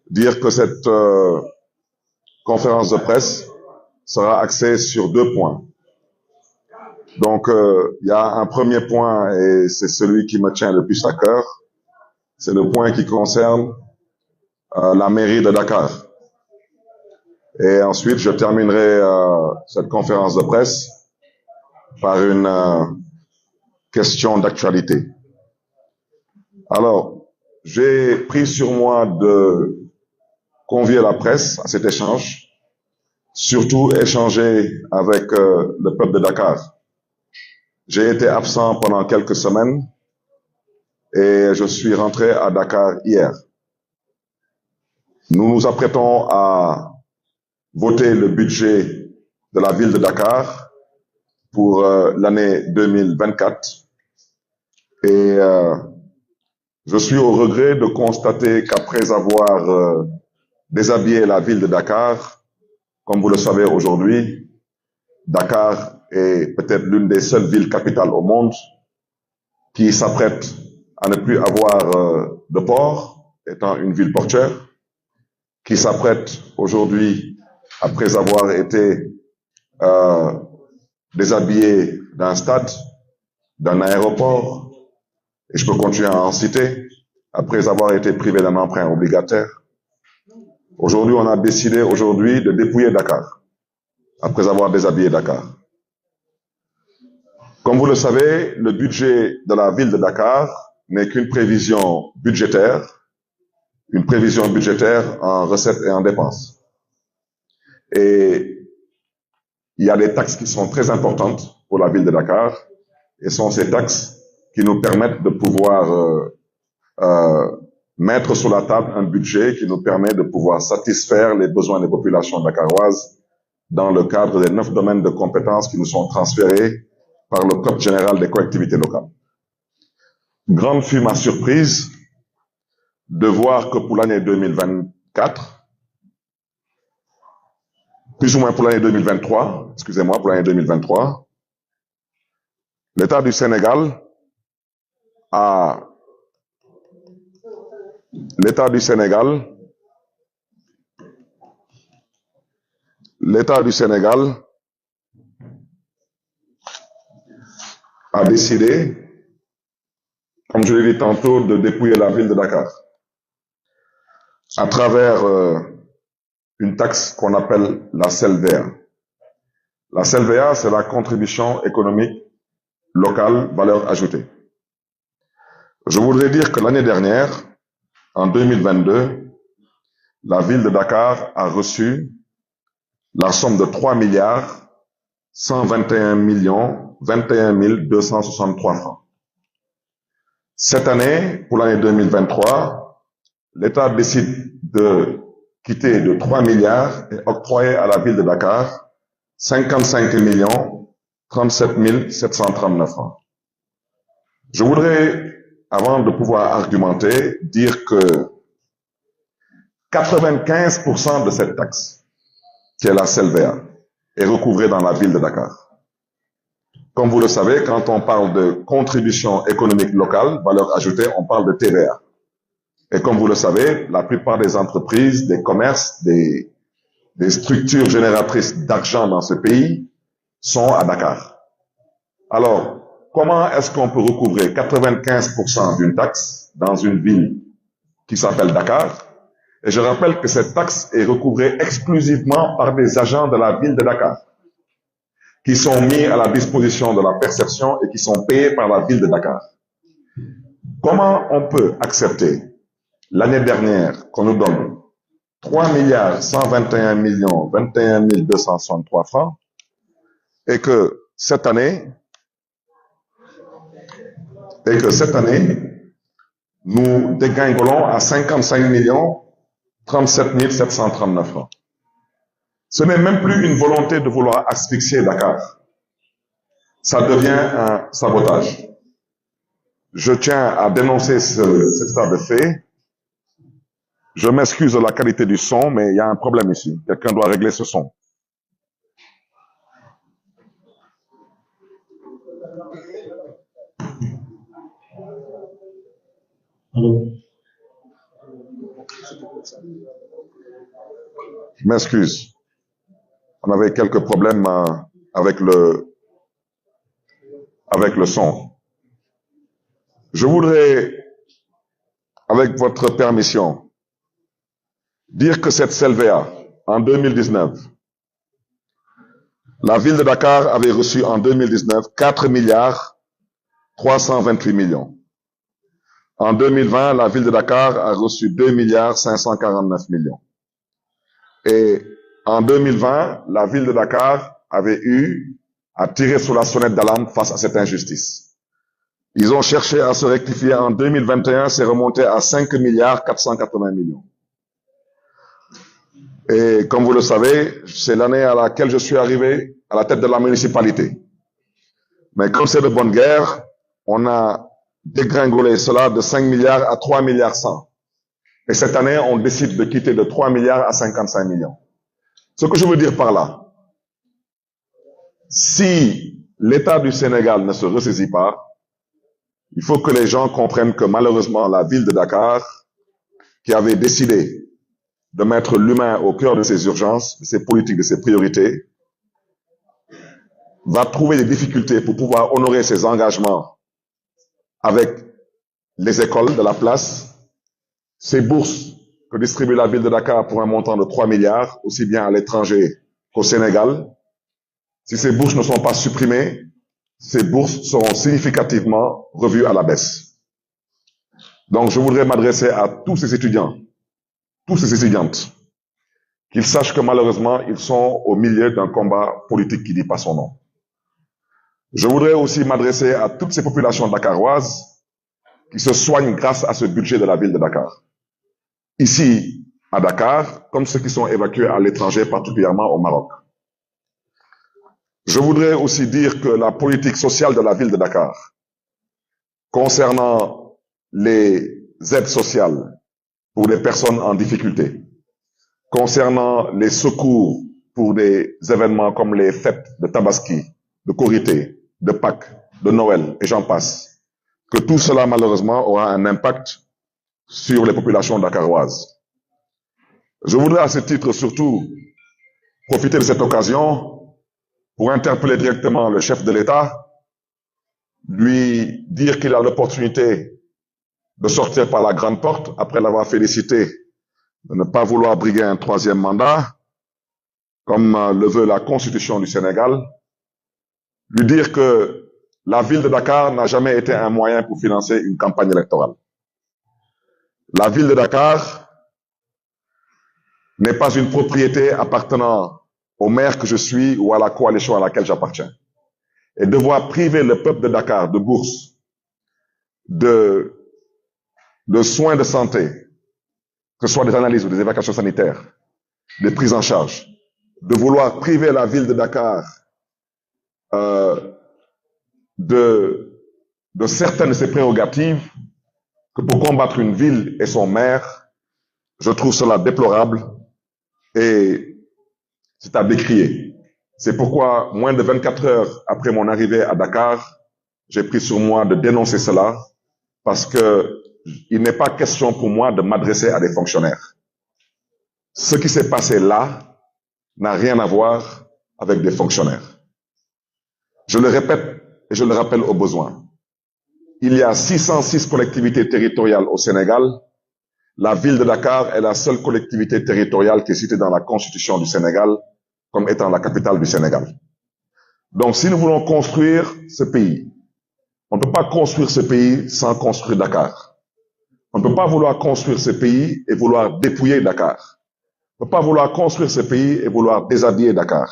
dire que cette conférence de presse sera axée sur 2 points. Donc, il y a un premier point, et c'est celui qui me tient le plus à cœur. C'est le point qui concerne la mairie de Dakar. Et ensuite, je terminerai cette conférence de presse par une question d'actualité. Alors, j'ai pris sur moi de convier la presse à cet échange, surtout échanger avec le peuple de Dakar. J'ai été absent pendant quelques semaines et je suis rentré à Dakar hier. Nous nous apprêtons à voter le budget de la ville de Dakar pour l'année 2024 et je suis au regret de constater qu'après avoir déshabillé la ville de Dakar, comme vous le savez aujourd'hui, Dakar est peut-être l'une des seules villes capitales au monde qui s'apprête à ne plus avoir de port, étant une ville portuaire, qui s'apprête aujourd'hui, après avoir été déshabillé d'un stade, d'un aéroport, et je peux continuer à en citer, après avoir été privé d'un emprunt obligataire. Aujourd'hui, on a décidé aujourd'hui de dépouiller Dakar, après avoir déshabillé Dakar. Comme vous le savez, le budget de la ville de Dakar n'est qu'une prévision budgétaire en recettes et en dépenses. Et il y a des taxes qui sont très importantes pour la ville de Dakar, et sont ces taxes qui nous permettent de pouvoir mettre sur la table un budget qui nous permet de pouvoir satisfaire les besoins des populations dakaroises dans le cadre des 9 domaines de compétences qui nous sont transférés par le Code général des collectivités locales. Grande fut ma surprise de voir que pour l'année 2024, plus ou moins pour l'année 2023, excusez-moi, pour l'année 2023, l'État du Sénégal a l'État du Sénégal a décidé, comme je l'ai dit tantôt, de dépouiller la ville de Dakar à travers une taxe qu'on appelle la CELVA. La CELVA, c'est la contribution économique locale valeur ajoutée. Je voudrais dire que l'année dernière, en 2022, la ville de Dakar a reçu la somme de 3 milliards 121 millions 21 263 francs. Cette année, pour l'année 2023, l'État décide de quitter de 3 milliards et octroyer à la ville de Dakar 55 millions 37 739 francs. Je voudrais, avant de pouvoir argumenter, dire que 95% de cette taxe, qui est la CELVA, est recouvrée dans la ville de Dakar. Comme vous le savez, quand on parle de contribution économique locale, valeur ajoutée, on parle de TVA. Et comme vous le savez, la plupart des entreprises, des commerces, des structures génératrices d'argent dans ce pays sont à Dakar. Alors, comment est-ce qu'on peut recouvrer 95% d'une taxe dans une ville qui s'appelle Dakar? Et je rappelle que cette taxe est recouvrée exclusivement par des agents de la ville de Dakar, qui sont mis à la disposition de la perception et qui sont payés par la ville de Dakar. Comment on peut accepter l'année dernière qu'on nous donne 3 milliards 121 millions 21 263 francs et que cette année, nous dégringolons à 55 millions 37 739 francs. Ce n'est même plus une volonté de vouloir asphyxier Dakar. Ça devient un sabotage. Je tiens à dénoncer cet état de fait. Je m'excuse de la qualité du son, mais il y a un problème ici. Quelqu'un doit régler ce son. Allô? Je m'excuse. On avait quelques problèmes avec le son. Je voudrais, avec votre permission, dire que cette CELVEA, en 2019, la ville de Dakar avait reçu en 2019 4 milliards 328 millions. En 2020, la ville de Dakar a reçu 2 milliards 549 millions. Et en 2020, la ville de Dakar avait eu à tirer sur la sonnette d'alarme face à cette injustice. Ils ont cherché à se rectifier en 2021, c'est remonté à 5 milliards 480 millions. Et comme vous le savez, c'est l'année à laquelle je suis arrivé à la tête de la municipalité. Mais comme c'est de bonne guerre, on a dégringolé cela de 5 milliards à 3 milliards 100. Et cette année, on décide de quitter de 3 milliards à 55 millions. Ce que je veux dire par là, si l'État du Sénégal ne se ressaisit pas, il faut que les gens comprennent que malheureusement, la ville de Dakar, qui avait décidé de mettre l'humain au cœur de ses urgences, de ses politiques, de ses priorités, va trouver des difficultés pour pouvoir honorer ses engagements avec les écoles de la place, ces bourses que distribue la ville de Dakar pour un montant de 3 milliards, aussi bien à l'étranger qu'au Sénégal. Si ces bourses ne sont pas supprimées, ces bourses seront significativement revues à la baisse. Donc, je voudrais m'adresser à tous ces étudiants, tous ces étudiantes, qu'ils sachent que malheureusement, ils sont au milieu d'un combat politique qui ne dit pas son nom. Je voudrais aussi m'adresser à toutes ces populations dakaroises qui se soignent grâce à ce budget de la ville de Dakar. Ici, à Dakar, comme ceux qui sont évacués à l'étranger, particulièrement au Maroc. Je voudrais aussi dire que la politique sociale de la ville de Dakar, concernant les aides sociales pour les personnes en difficulté, concernant les secours pour des événements comme les fêtes de Tabaski, de Korité, de Pâques, de Noël, et j'en passe, que tout cela, malheureusement, aura un impact sur les populations dakaroises. Je voudrais à ce titre surtout profiter de cette occasion pour interpeller directement le chef de l'État, lui dire qu'il a l'opportunité de sortir par la grande porte après l'avoir félicité de ne pas vouloir briguer un troisième mandat, comme le veut la Constitution du Sénégal, lui dire que la ville de Dakar n'a jamais été un moyen pour financer une campagne électorale. La ville de Dakar n'est pas une propriété appartenant au maire que je suis ou à la coalition à laquelle j'appartiens. Et devoir priver le peuple de Dakar de bourses, de soins de santé, que ce soit des analyses ou des évacuations sanitaires, des prises en charge, de vouloir priver la ville de Dakar de certaines de ses prérogatives, que pour combattre une ville et son maire, je trouve cela déplorable et c'est à décrier. C'est pourquoi, moins de 24 heures après mon arrivée à Dakar, j'ai pris sur moi de dénoncer cela parce que il n'est pas question pour moi de m'adresser à des fonctionnaires. Ce qui s'est passé là n'a rien à voir avec des fonctionnaires. Je le répète et je le rappelle au besoin. Il y a 606 collectivités territoriales au Sénégal. La ville de Dakar est la seule collectivité territoriale qui est citée dans la Constitution du Sénégal comme étant la capitale du Sénégal. Donc, si nous voulons construire ce pays, on ne peut pas construire ce pays sans construire Dakar. On ne peut pas vouloir construire ce pays et vouloir dépouiller Dakar. On ne peut pas vouloir construire ce pays et vouloir déshabiller Dakar.